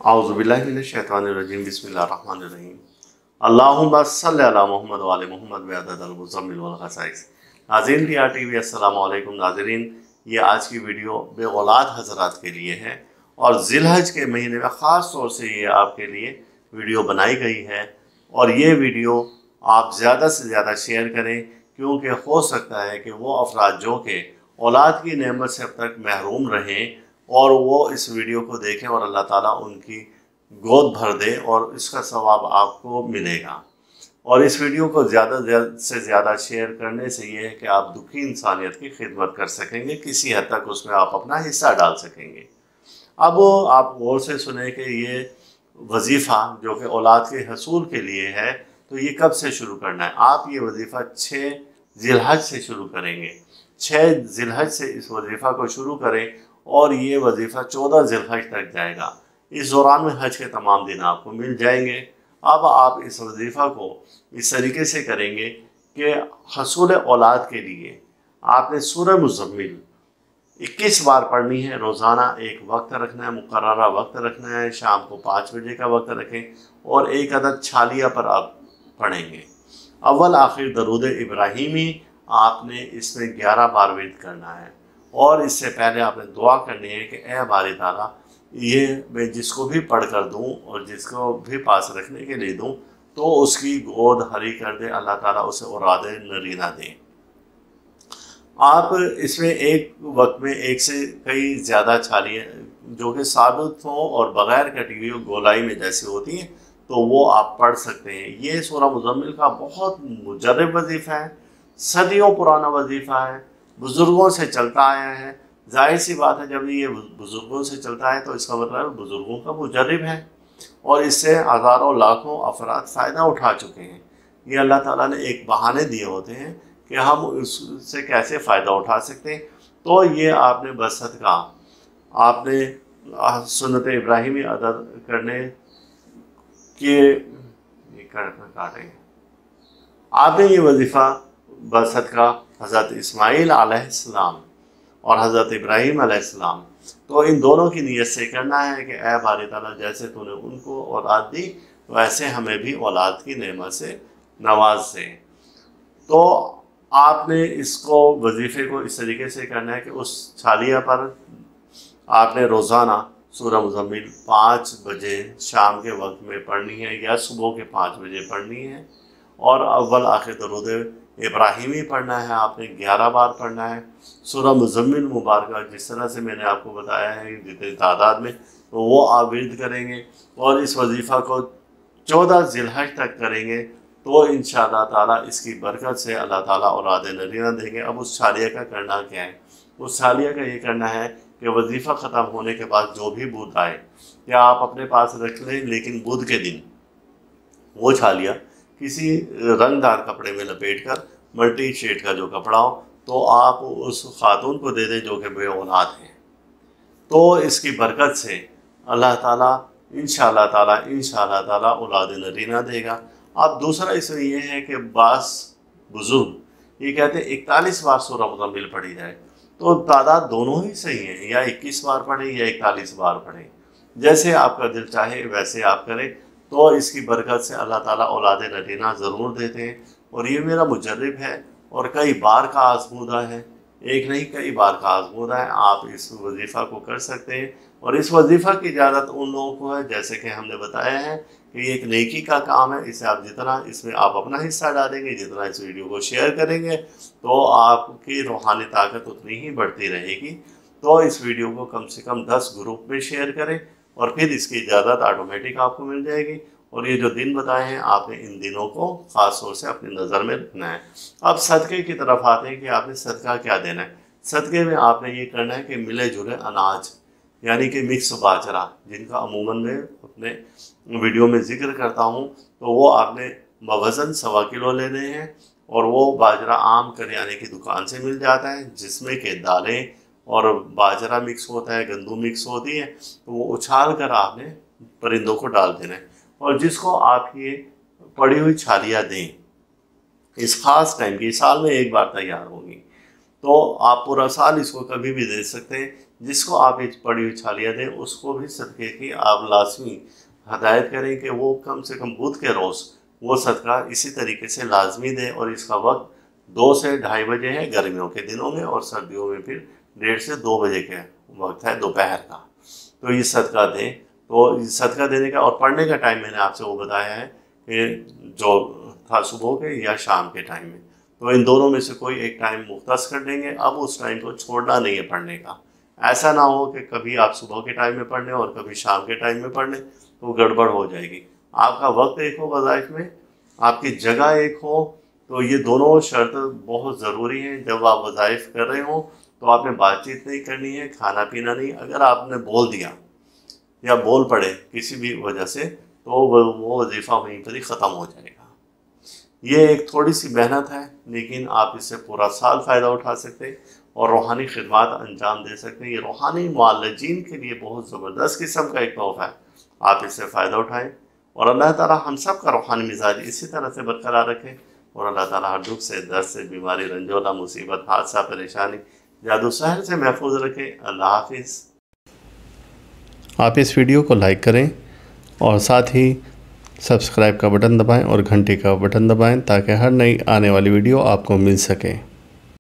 औज़ुबिल्लाहि मिनश्शैतानिर्रजीम बिस्मिल्लाहिर्रहमानिर्रहीम अल्लाहुम्मा सल्लि अला मुहम्मद व आले मुहम्मद बिअददिल मुज़म्मिल वल ख़साइस। नाज़रीन टीआरटीवी अस्सलामु अलैकुम। नाज़रीन, ये आज की वीडियो बेऔलाद हज़रात के लिए है और ज़िलहज के महीने में ख़ास तौर से ये आपके लिए वीडियो बनाई गई है। और ये वीडियो आप ज़्यादा से ज़्यादा शेयर करें, क्योंकि हो सकता है कि वो अफराद जो कि औलाद की नेमत से अब तक महरूम रहें और वो इस वीडियो को देखें और अल्लाह ताला उनकी गोद भर दे और इसका सवाब आपको मिलेगा। और इस वीडियो को ज़्यादा से ज़्यादा शेयर करने से ये है कि आप दुखी इंसानियत की खिदमत कर सकेंगे, किसी हद तक उसमें आप अपना हिस्सा डाल सकेंगे। अब आप गौर से सुने कि ये वजीफ़ा जो कि औलाद के हसूल के लिए है, तो ये कब से शुरू करना है। आप ये वजीफ़ा 6 ज़िलहज से शुरू करेंगे। 6 ज़िलहज से इस वजीफ़ा को शुरू करें और ये वजीफ़ा 14 ज़िलहज तक जाएगा। इस दौरान में हज के तमाम दिन आपको मिल जाएंगे। अब आप इस वजीफ़ा को इस तरीके से करेंगे कि हसूल औलाद के लिए आपने सूरह मुज़म्मिल 21 बार पढ़नी है। रोज़ाना एक वक्त रखना है, मुकर्ररा वक्त रखना है। शाम को 5 बजे का वक्त रखें और एक अदद छालिया पर आप पढ़ेंगे। अव्वल आखिर दरूद इब्राहिमी आपने इसमें 11 बार विर्द करना है। और इससे पहले आपने दुआ करनी है कि ए बारी ताला, ये मैं जिसको भी पढ़ कर दूँ और जिसको भी पास रखने के लिए दूँ तो उसकी गोद हरी कर दे, अल्लाह ताला उसे औलादे नरीना दे। आप इसमें एक वक्त में एक से कई ज़्यादा छालियाँ जो कि साबुत हों और बग़ैर कटी हुई गोलाई में जैसी होती हैं, तो वो आप पढ़ सकते हैं। ये सूरह मुज़म्मिल का बहुत मुजर्रब वजीफ़ा है, सदियों पुराना वजीफ़ा है, बुज़ुर्गों से चलता आया है। जाहिर सी बात है, जब ये बुज़ुर्गों से चलता है तो इसका मतलब बुज़ुर्गों का मुजर्रब है और इससे हज़ारों लाखों अफराद फ़ायदा उठा चुके हैं। ये अल्लाह ताला ने एक बहाने दिए होते हैं कि हम उससे कैसे फ़ायदा उठा सकते हैं। तो ये आपने बसदका आपने सुन्नत इब्राहिमी अदा करने के काटेंगे। आपने ये वजीफ़ा बसदका हज़रत इस्माईल अलैहिस्सलाम और हज़रत इब्राहीम अलैहिस्सलाम, तो इन दोनों की नीयत से करना है कि ए बारी ताला, जैसे तूने उनको औलाद दी वैसे हमें भी औलाद की नेमत से नवाज से। तो आपने इसको वजीफ़े को इस तरीके से करना है कि उस छालिया पर आपने रोज़ाना सूरह मुज़म्मिल 5 बजे शाम के वक्त में पढ़नी है या सुबह के 5 बजे पढ़नी है। और अव्वल आखिर दरूद इब्राहिमी पढ़ना है, आपने 11 बार पढ़ना है। सूरह मुज़म्मिल मुबारक जिस तरह से मैंने आपको बताया है जितनी तादाद में, तो वो आप विर्द करेंगे और इस वजीफ़ा को 14 ज़िलहज तक करेंगे तो इंशाअल्लाह ताला इसकी बरकत से अल्लाह ताला औलाद नरीना देंगे। अब उस छालिया का करना क्या है? उस छालिया का ये करना है कि वजीफ़ा ख़त्म होने के बाद जो भी बुध आए या आप अपने पास रख लें, लेकिन बुध के दिन वो छालिया किसी रंगदार कपड़े में लपेट कर, मल्टी शेड का जो कपड़ा हो, तो आप उस खातून को दे दें जो कि बे औलाद है। तो इसकी बरकत से अल्लाह ताला इंशाअल्लाह ताला औलाद नरीना देगा। अब दूसरा इसमें यह है कि बास बुजुर्ग ये कहते हैं 41 बार सूरह मुज़म्मिल पढ़ी जाए, तो तादाद दोनों ही सही है, या 21 बार पढ़ें या 41 बार पढ़ें, जैसे आपका दिल चाहे वैसे आप करें। तो इसकी बरकत से अल्लाह ताला औलाद नरीना ज़रूर देते हैं। और ये मेरा मुजर्रब है और कई बार का आज़मूदा है, एक नहीं कई बार का आज़मूदा है। आप इस वजीफ़ा को कर सकते हैं और इस वजीफ़ा की इजाज़त उन लोगों को है, जैसे कि हमने बताया है कि ये एक नेकी का काम है। इसे आप जितना इसमें आप अपना हिस्सा डालेंगे, जितना इस वीडियो को शेयर करेंगे, तो आपकी रूहानी ताकत उतनी ही बढ़ती रहेगी। तो इस वीडियो को कम से कम 10 ग्रुप में शेयर करें और फिर इसकी इजाज़त ऑटोमेटिक आपको मिल जाएगी। और ये जो दिन बताए हैं आपने इन दिनों को ख़ास तौर से अपनी नज़र में रखना है। अब सदक़े की तरफ आते हैं कि आपने सदका क्या देना है। सदक़े में आपने ये करना है कि मिले जुले अनाज, यानी कि मिक्स बाजरा, जिनका अमूमन मैं अपने वीडियो में ज़िक्र करता हूँ, तो वो आपने बवज़न 1.25 किलो लेने हैं। और वो बाजरा आम करियाने की दुकान से मिल जाता है, जिसमें कि दालें और बाजरा मिक्स होता है, गंदम मिक्स होती है। तो वो उछाल कर आपने परिंदों को डाल देना है। और जिसको आप ये पड़ी हुई छालियाँ दें, इस ख़ास टाइम की साल में एक बार तैयार होंगी, तो आप पूरा साल इसको कभी भी दे सकते हैं। जिसको आप एक पड़ी हुई छालियाँ दें उसको भी सदक़े की आप लाजमी हदायत करें कि वो कम से कम बुध के रोज़ वो सदका इसी तरीके से लाजमी दें। और इसका वक्त 2 से ढाई बजे है गर्मियों के दिनों में, और सर्दियों में फिर 1:30 से 2 बजे के वक्त है दोपहर का। तो ये सदका दें। तो सदका देने का और पढ़ने का टाइम मैंने आपसे वो बताया है कि जो था सुबह के या शाम के टाइम में, तो इन दोनों में से कोई एक टाइम मुख्तस कर देंगे। अब उस टाइम को छोड़ना नहीं है पढ़ने का। ऐसा ना हो कि कभी आप सुबह के टाइम में पढ़ लें और कभी शाम के टाइम में पढ़ लें, तो गड़बड़ हो जाएगी। आपका वक्त एक हो वज़ाइफ में, आपकी जगह एक हो, तो ये दोनों शर्त बहुत ज़रूरी हैं। जब आप वज़ाइफ कर रहे हो तो आपने बातचीत नहीं करनी है, खाना पीना नहीं। अगर आपने बोल दिया या बोल पड़े किसी भी वजह से, तो वो वजीफ़ा वहीं पर ही ख़त्म हो जाएगा। ये एक थोड़ी सी मेहनत है, लेकिन आप इससे पूरा साल फ़ायदा उठा सकते हैं और रूहानी खिदमत अंजाम दे सकते हैं। ये रूहानी मुअल्लिजीन के लिए बहुत ज़बरदस्त किस्म का एक तोहफ़ा है। आप इससे फ़ायदा उठाएँ और अल्लाह ताला हम सब का रूहानी मिजाज इसी तरह से बरकरार रखें। और अल्लाह ताला हर दुख से, दर्द से, बीमारी, रंजोला, मुसीबत, हादसा, परेशानी, जादू सहर से महफूज रखें। अल्लाह हाफिज़। आप इस वीडियो को लाइक करें और साथ ही सब्सक्राइब का बटन दबाएं और घंटी का बटन दबाएं ताकि हर नई आने वाली वीडियो आपको मिल सके।